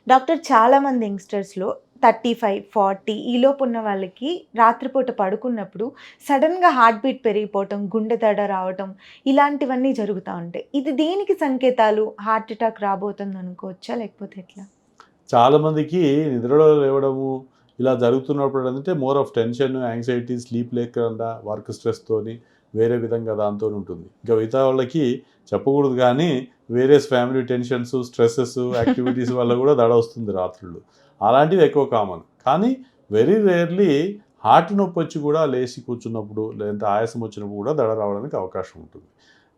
Doctor చాలామంది యంగ్‌స్టర్స్‌లో 35, 40 ఈలోపు ఉన్న వాళ్ళకి రాత్రిపూట పడుకున్నప్పుడు సడెన్‌గా హార్ట్ బీట్ పెరిగిపోవటం, గుండె దడ రావటం ఇలాంటివన్నీ జరుగుతా ఉంటాయి. ఇది దేనికి సంకేతాలు? హార్ట్ అటాక్ రాబోతుందనుకోవచ్చా? లేకపోతే ఎట్లా? చాలామందికి నిద్రలో లేవడము ఇలా జరుగుతున్నప్పుడు ఏంటంటే more of tension, anxiety, sleep లేకుండా వర్క్ స్ట్రెస్‌తోని వేరే విధంగా దాంతోని ఉంటుంది. ఇంకా మిగతా వాళ్ళకి చెప్పకూడదు కానీ various family tensions, stresses, activities వల్ల కూడా దడ వస్తుంది రాత్రుళ్ళు. అలాంటివి ఎక్కువ కామన్. కానీ వెరీ రేర్‌లీ హార్ట్ నొప్పి వచ్చి కూడా లేచి కూర్చున్నప్పుడు లేదంటే ఆయాసం వచ్చినప్పుడు కూడా దడ రావడానికి అవకాశం ఉంటుంది.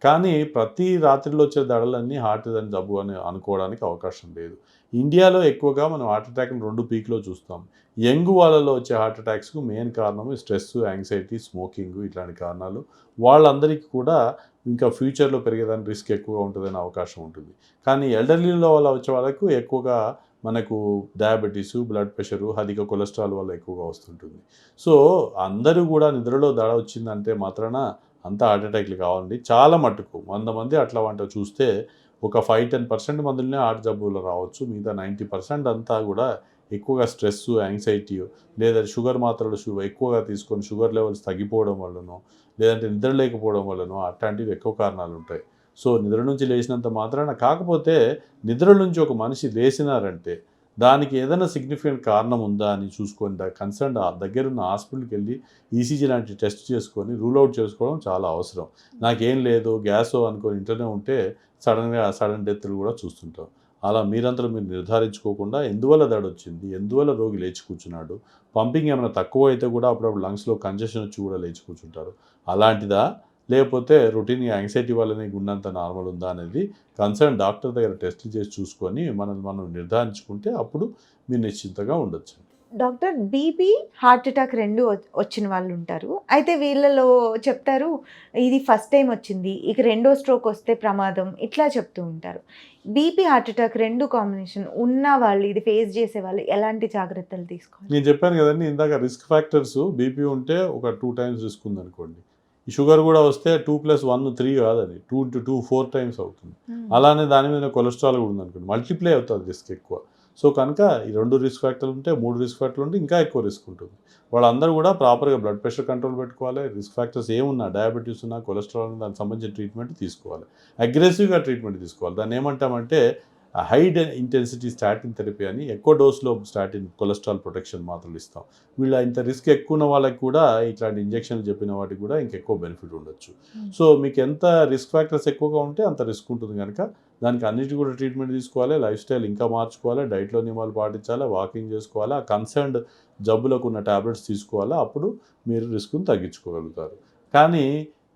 కానీ ప్రతి రాత్రిలో వచ్చే దడలన్నీ హార్ట్ జబ్బు అని అనుకోవడానికి అవకాశం లేదు. ఇండియాలో ఎక్కువగా మనం హార్ట్ అటాక్‌ని 2 పీక్‌లో చూస్తాం. యంగ్ వాళ్ళలో వచ్చే హార్ట్ అటాక్స్‌కు మెయిన్ కారణం స్ట్రెస్, యాంగ్జైటీ, స్మోకింగ్ ఇట్లాంటి కారణాలు. వాళ్ళందరికీ కూడా ఇంకా ఫ్యూచర్‌లో పెరిగేదానికి రిస్క్ ఎక్కువగా ఉంటదనే అవకాశం ఉంటుంది. కానీ ఎల్డర్లీలో వల్ల వచ్చే వాళ్ళకు ఎక్కువగా మనకు డయాబెటిసు, బ్లడ్ ప్రెషరు, అధిక కొలెస్ట్రాల్ వల్ల ఎక్కువగా వస్తుంటుంది. సో, అందరూ కూడా నిద్రలో దడ వచ్చిందంటే మాత్రాన అంతా హార్ట్ అటాక్‌లు కావండి. చాలా మట్టుకు 100 మంది అట్లా చూస్తే ఒక 5-10% మందిలోనే హార్ట్ జబ్బులు రావచ్చు. మిగతా 90% అంతా కూడా ఎక్కువగా స్ట్రెస్సు, యాంగ్జైటీయో లేదా షుగర్ మాత్రలు ఎక్కువగా తీసుకొని షుగర్ లెవెల్స్ తగ్గిపోవడం వల్లనో, లేదంటే నిద్ర లేకపోవడం వల్లనో అట్లాంటివి ఎక్కువ కారణాలుంటాయి. సో, నిద్ర నుంచి లేచినంత మాత్రాన కాకపోతే నిద్ర నుంచి ఒక మనిషి లేసినారంటే దానికి ఏదైనా సిగ్నిఫికెంట్ కారణం ఉందా అని చూసుకొని కన్సర్న్డ్ దగ్గరున్న హాస్పిటల్‌కెళ్ళి ఈసీజీ లాంటి టెస్ట్ చేసుకొని రూల్ ఔట్ చేసుకోవడం చాలా అవసరం. నాకేం లేదు గ్యాసో అనుకోని ఇంట్లోనే ఉంటే సడన్ డెత్‌లు కూడా చూస్తుంటాం. అలా మీరంతట మీరు నిర్ధారించుకోకుండా ఎందువల్ల దడొచ్చింది? ఎందువల్ల రోగి లేచి కూర్చున్నాడు? పంపింగ్ ఏమైనా తక్కువైతే కూడా అప్పుడప్పుడు లంగ్స్‌లో కంజెషన్ వచ్చి కూడా లేచి కూర్చుంటారు. అలాంటిదా? లేకపోతే రొటీన్ యాంగ్జైటీ వల్లనే గుండెంతా నార్మల్ ఉందా అనేది కన్సర్న్ డాక్టర్ దగ్గర టెస్టులు చేసి చూసుకొని మనల్ని మనం నిర్ధారించుకుంటే అప్పుడు మీరు నిశ్చింతగా ఉండొచ్చు. డాక్టర్ బీపీ, హార్ట్ అటాక్ 2 వచ్చిన వాళ్ళుంటారు. అయితే వీళ్ళలో చెప్తారు, ఇది ఫస్ట్ టైమ్ వచ్చింది. ఇక రెండో స్ట్రోక్ వస్తే ప్రమాదం ఇట్లా చెప్తూ ఉంటారు. బీపీ, హార్ట్ అటాక్ 2 కాంబినేషన్ ఉన్న వాళ్ళు ఇది ఫేస్ చేసేవాళ్ళు ఎలాంటి జాగ్రత్తలు తీసుకోవాలి? నేను చెప్పాను కదండీ ఇందాక రిస్క్ ఫ్యాక్టర్స్ బీపీ ఉంటే ఒక 2 టైమ్స్ రిస్క్ ఉందనుకోండి. ఈ షుగర్ కూడా వస్తే 2+1 3 కాదది. 2 into 2 4 టైమ్స్ అవుతుంది. హ్మ్. అలానే దాని మీద కొలెస్ట్రాల్ కూడా ఉందనుకోండి. మల్టిప్లై అవుతుంది రిస్క్ ఎక్కువ. సో, కనుక ఈ 2 రిస్క్ ఫ్యాక్టర్లు ఉంటే 3 రిస్క్ ఫ్యాక్టర్లు ఉంటే ఇంకా ఎక్కువ రిస్క్ ఉంటుంది. వాళ్ళందరూ కూడా ప్రాపర్‌గా బ్లడ్ ప్రెషర్ కంట్రోల్ పెట్టుకోవాలి. రిస్క్ ఫ్యాక్టర్స్ ఏమున్నా డయాబెటిస్ ఉన్నా, కొలెస్ట్రాల్ ఉన్నా దానికి సంబంధించిన ట్రీట్మెంట్ తీసుకోవాలి. అగ్రెసివ్‌గా ట్రీట్మెంట్ తీసుకోవాలి. దాన్ని ఏమంటామంటే హై ఇంటెన్సిటీ స్టాటిన్ థెరపీ అని ఎక్కువ డోస్‌లో స్టాటిన్ కొలెస్ట్రాల్ ప్రొటెక్షన్ మాత్రలు ఇస్తాం. వీళ్ళ ఇంత రిస్క్ ఎక్కువ ఉన్న వాళ్ళకి కూడా ఇట్లాంటి ఇంజెక్షన్లు చెప్పిన వాటికి కూడా ఇంకెక్కువ బెనిఫిట్ ఉండొచ్చు. హ్మ్. సో, మీకు ఎంత రిస్క్ ఫ్యాక్టర్స్ ఎక్కువగా ఉంటే అంత రిస్క్ ఉంటుంది గనక దానికి అన్నిటికి కూడా ట్రీట్మెంట్ తీసుకోవాలి. లైఫ్ స్టైల్ ఇంకా మార్చుకోవాలి. డైట్‌లో నియమాలు పాటించాలి. వాకింగ్ చేసుకోవాలి. ఆ కన్సర్న్డ్ జబ్బులకు ఉన్న టాబ్లెట్స్ తీసుకోవాలా. అప్పుడు మీరు రిస్క్‌ని తగ్గించుకోగలుగుతారు. కానీ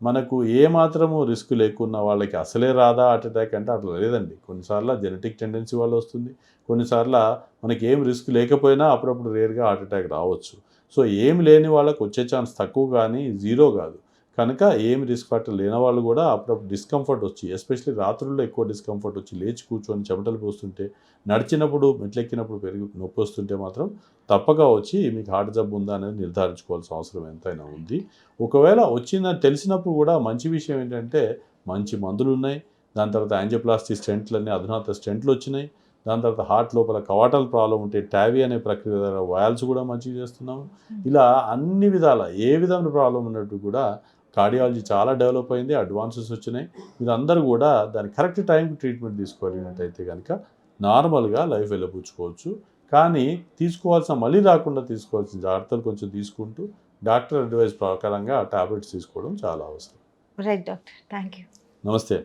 మనకు ఏ మాత్రము రిస్క్ లేకున్న వాళ్ళకి అసలే రాదా హార్ట్ అటాక్ అంటే అట్లా లేదండి. కొన్నిసార్లు జెనెటిక్ టెండెన్సీ వల్ల వస్తుంది. కొన్నిసార్లు మనకి ఏం రిస్క్ లేకపోయినా అప్పుడప్పుడు రేర్‌గా హార్ట్ అటాక్ రావచ్చు. సో, ఏమి లేని వాళ్ళకి వచ్చే ఛాన్స్ తక్కువ గానీ జీరో గాదు. కనుక ఏమి రిస్క్ ఫ్యాక్టర్ లేని వాళ్ళు కూడా అప్పుడప్పుడు డిస్కంఫర్ట్ వచ్చి ఎస్పెషల్లీ రాత్రుల్లో ఎక్కువ డిస్కంఫర్ట్ వచ్చి లేచి కూర్చొని చెమటలు పోస్తుంటే, నడిచినప్పుడు మెట్లెక్కినప్పుడు నొప్పి వస్తుంటే మాత్రం తప్పక వచ్చి మీకు హార్ట్ జబ్బు ఉందా అనేది నిర్ధారించుకోవాల్సిన అవసరం ఎంతైనా ఉంది. ఒకవేళ వచ్చిందని తెలిసినప్పుడు కూడా మంచి విషయం ఏంటంటే, మంచి మందులున్నాయి. దాని తర్వాత యాంజియోప్లాస్టీ స్టెంట్‌లని అధునాతన స్టెంట్‌లొచ్చినాయి. దాని తర్వాత హార్ట్ లోపల కవాటల ప్రాబ్లమ్ ఉంటే టావీ అనే ప్రక్రియ ద్వారా వాల్వ్స్ కూడా మంచిగా చేస్తున్నాము. హ్మ్. ఇలా అన్ని విధాల ఏ విధమైన ప్రాబ్లమ్ ఉన్నట్టు కూడా కార్డియాలజీ చాలా డెవలప్ అయింది. అడ్వాన్సెస్ వచ్చినాయి. మీరందరూ కూడా దాన్ని కరెక్ట్ టైంకి ట్రీట్మెంట్ తీసుకోగలిగినట్టయితే గనక నార్మల్‌గా లైఫ్ వెళ్లబుచ్చుకోవచ్చు. కానీ మళ్ళీ రాకుండా తీసుకోవాల్సిన జాగ్రత్తలు కొంచెం తీసుకుంటూ డాక్టర్ అడ్వైస్ ప్రకారంగా టాబ్లెట్స్ తీసుకోవడం చాలా అవసరం. Right doctor. Thank you. నమస్తే.